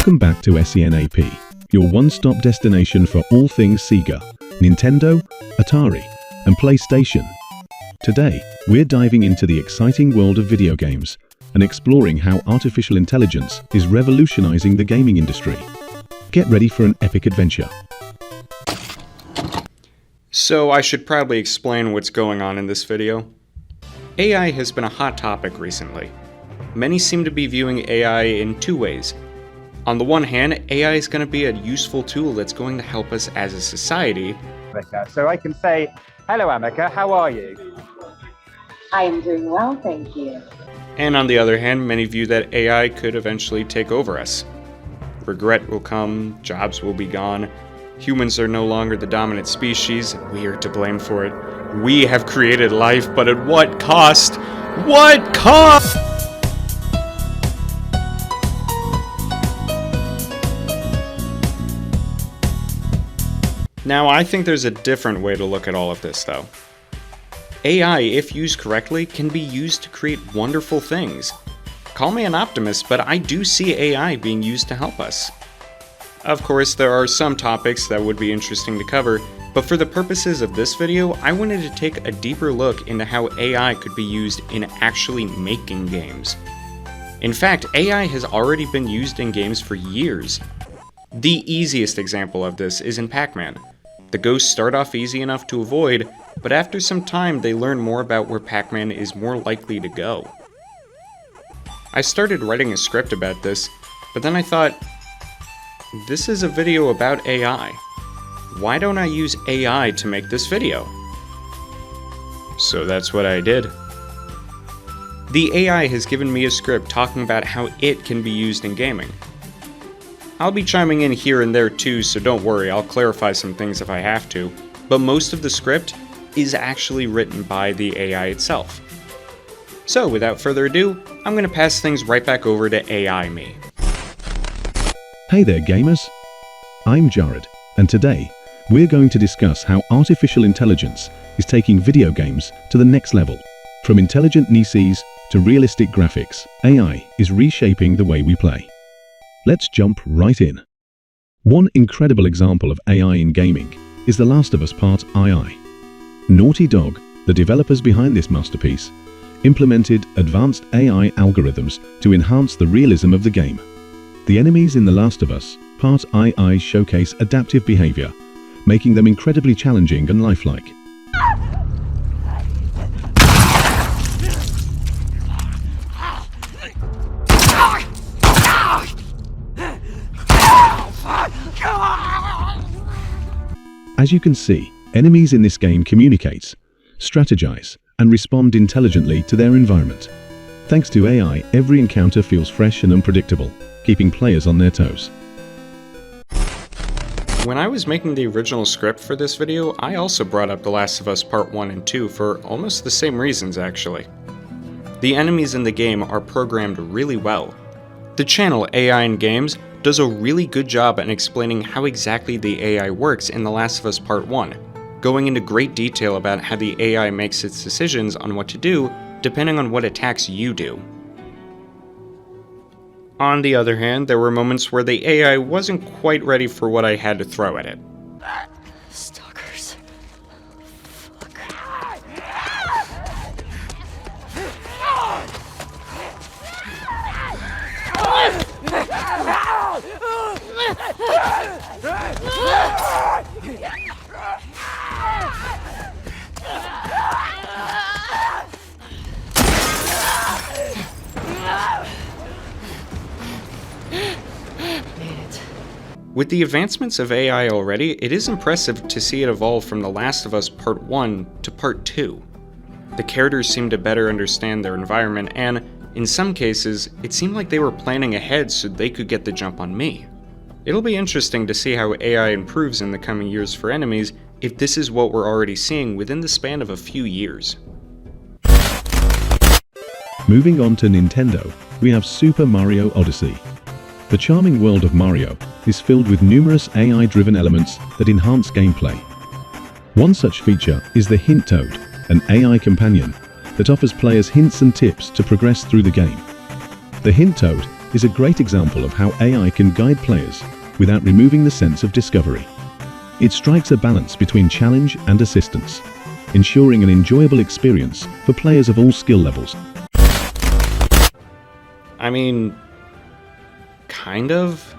Welcome back to SENAP, your one-stop destination for all things Sega, Nintendo, Atari, and PlayStation. Today, we're diving into the exciting world of video games and exploring how artificial intelligence is revolutionizing the gaming industry. Get ready for an epic adventure. So I should probably explain what's going on in this video. AI has been a hot topic recently. Many seem to be viewing AI in two ways. On the one hand, AI is going to be a useful tool that's going to help us as a society. So I can say, hello Amika, how are you? I am doing well, thank you. And on the other hand, many view that AI could eventually take over us. Regret will come, jobs will be gone, humans are no longer the dominant species, and we are to blame for it. We have created life, but at what cost? What cost? Now, I think there's a different way to look at all of this, though. AI, if used correctly, can be used to create wonderful things. Call me an optimist, but I do see AI being used to help us. Of course, there are some topics that would be interesting to cover, but for the purposes of this video, I wanted to take a deeper look into how AI could be used in actually making games. In fact, AI has already been used in games for years. The easiest example of this is in Pac-Man. The ghosts start off easy enough to avoid, but after some time they learn more about where Pac-Man is more likely to go. I started writing a script about this, but then I thought, this is a video about AI. Why don't I use AI to make this video? So that's what I did. The AI has given me a script talking about how it can be used in gaming. I'll be chiming in here and there too, so don't worry, I'll clarify some things if I have to, but most of the script is actually written by the AI itself. So without further ado, I'm going to pass things right back over to AI me. Hey there gamers, I'm Jared, and today we're going to discuss how artificial intelligence is taking video games to the next level. From intelligent NPCs to realistic graphics, AI is reshaping the way we play. Let's jump right in. One incredible example of AI in gaming is The Last of Us Part II. Naughty Dog, the developers behind this masterpiece, implemented advanced AI algorithms to enhance the realism of the game. The enemies in The Last of Us Part II showcase adaptive behavior, making them incredibly challenging and lifelike. As you can see, enemies in this game communicate, strategize, and respond intelligently to their environment. Thanks to AI, every encounter feels fresh and unpredictable, keeping players on their toes. When I was making the original script for this video, I also brought up The Last of Us Part 1 and 2 for almost the same reasons actually. The enemies in the game are programmed really well. The channel AI in Games does a really good job at explaining how exactly the AI works in The Last of Us Part 1, going into great detail about how the AI makes its decisions on what to do depending on what attacks you do. On the other hand, there were moments where the AI wasn't quite ready for what I had to throw at it. Stalkers. With the advancements of AI already, it is impressive to see it evolve from The Last of Us Part 1 to Part 2. The characters seem to better understand their environment, and in some cases, it seemed like they were planning ahead so they could get the jump on me. It'll be interesting to see how AI improves in the coming years for enemies if this is what we're already seeing within the span of a few years. Moving on to Nintendo, we have Super Mario Odyssey. The charming world of Mario is filled with numerous AI-driven elements that enhance gameplay. One such feature is the Hint Toad, an AI companion that offers players hints and tips to progress through the game. The Hint Toad is a great example of how AI can guide players without removing the sense of discovery. It strikes a balance between challenge and assistance, ensuring an enjoyable experience for players of all skill levels. I mean, kind of.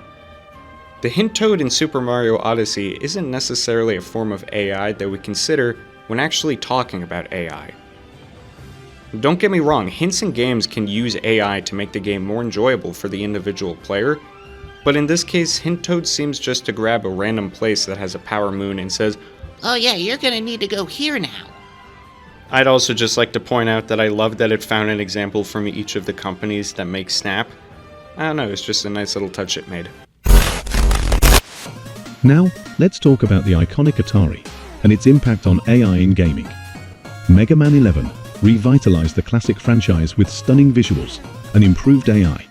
The hint toad in Super Mario Odyssey isn't necessarily a form of AI that we consider when actually talking about AI. Don't get me wrong, hints in games can use AI to make the game more enjoyable for the individual player, but in this case, hint toad seems just to grab a random place that has a power moon and says, "Oh yeah, you're gonna need to go here now." I'd also just like to point out that I love that it found an example from each of the companies that make Snap. I don't know, it's just a nice little touch it made. Now, let's talk about the iconic Atari and its impact on AI in gaming. Mega Man 11 revitalized the classic franchise with stunning visuals and improved AI.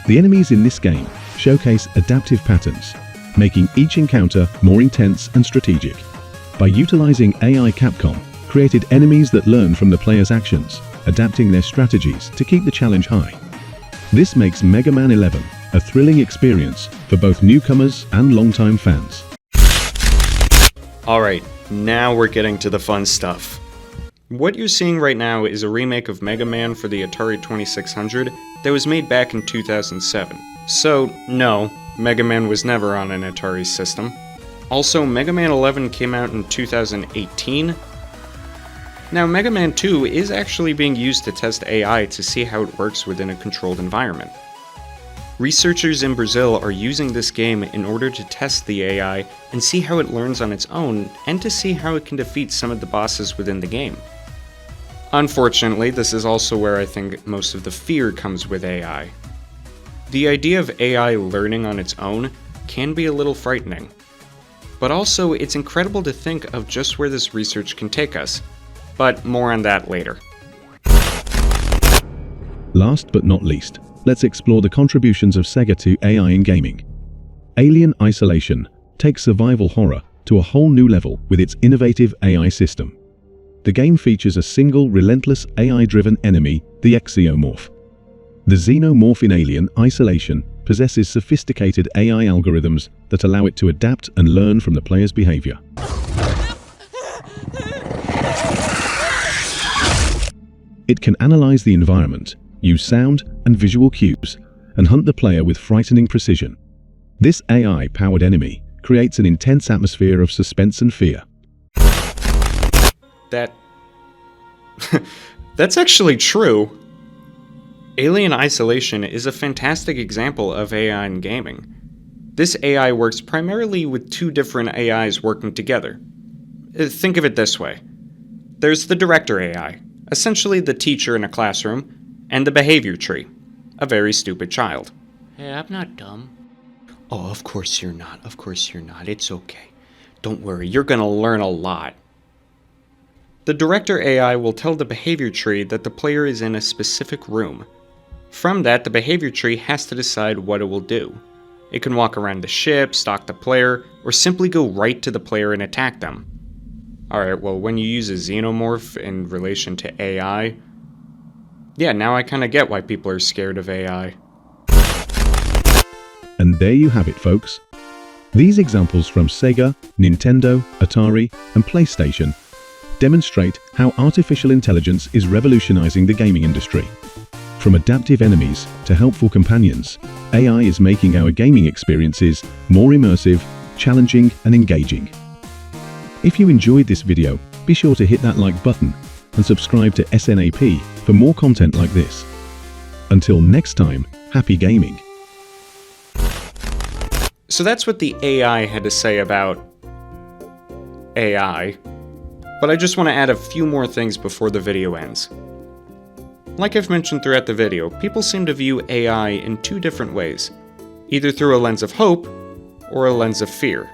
The enemies in this game showcase adaptive patterns, making each encounter more intense and strategic. By utilizing AI, Capcom created enemies that learn from the player's actions, adapting their strategies to keep the challenge high. This makes Mega Man 11 a thrilling experience for both newcomers and longtime fans. Alright, now we're getting to the fun stuff. What you're seeing right now is a remake of Mega Man for the Atari 2600 that was made back in 2007. So, no, Mega Man was never on an Atari system. Also, Mega Man 11 came out in 2018. Now, Mega Man 2 is actually being used to test AI to see how it works within a controlled environment. Researchers in Brazil are using this game in order to test the AI and see how it learns on its own, and to see how it can defeat some of the bosses within the game. Unfortunately, this is also where I think most of the fear comes with AI. The idea of AI learning on its own can be a little frightening. But also, it's incredible to think of just where this research can take us. But more on that later. Last but not least, let's explore the contributions of Sega to AI in gaming. Alien Isolation takes survival horror to a whole new level with its innovative AI system. The game features a single, relentless AI-driven enemy, the Exeomorph. The Xenomorph in Alien Isolation possesses sophisticated AI algorithms that allow it to adapt and learn from the player's behavior. It can analyze the environment, use sound and visual cues, and hunt the player with frightening precision. This AI-powered enemy creates an intense atmosphere of suspense and fear. That's actually true. Alien Isolation is a fantastic example of AI in gaming. This AI works primarily with two different AIs working together. Think of it this way. There's the director AI, essentially the teacher in a classroom, and the behavior tree, a very stupid child. Hey, I'm not dumb. Oh, of course you're not, it's okay. Don't worry, you're gonna learn a lot. The director AI will tell the behavior tree that the player is in a specific room. From that, the behavior tree has to decide what it will do. It can walk around the ship, stalk the player, or simply go right to the player and attack them. Alright, well, when you use a xenomorph in relation to AI, yeah, now I kinda get why people are scared of AI. And there you have it, folks. These examples from Sega, Nintendo, Atari, and PlayStation demonstrate how artificial intelligence is revolutionizing the gaming industry. From adaptive enemies to helpful companions, AI is making our gaming experiences more immersive, challenging, and engaging. If you enjoyed this video, be sure to hit that like button and subscribe to SNAP for more content like this. Until next time, happy gaming. So that's what the AI had to say about AI. But I just want to add a few more things before the video ends. Like I've mentioned throughout the video, people seem to view AI in two different ways, either through a lens of hope or a lens of fear.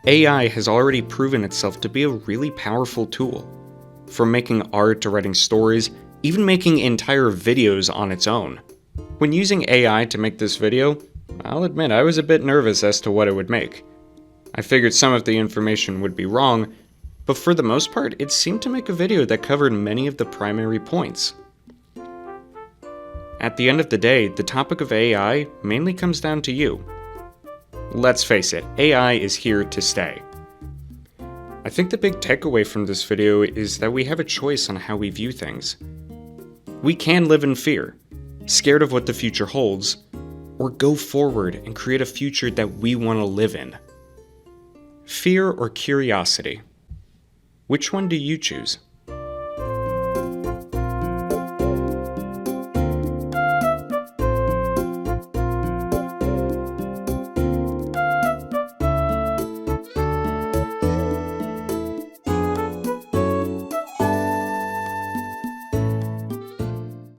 AI has already proven itself to be a really powerful tool. From making art to writing stories, even making entire videos on its own. When using AI to make this video, I'll admit I was a bit nervous as to what it would make. I figured some of the information would be wrong, but for the most part, it seemed to make a video that covered many of the primary points. At the end of the day, the topic of AI mainly comes down to you. Let's face it, AI is here to stay. I think the big takeaway from this video is that we have a choice on how we view things. We can live in fear, scared of what the future holds, or go forward and create a future that we want to live in. Fear or curiosity? Which one do you choose?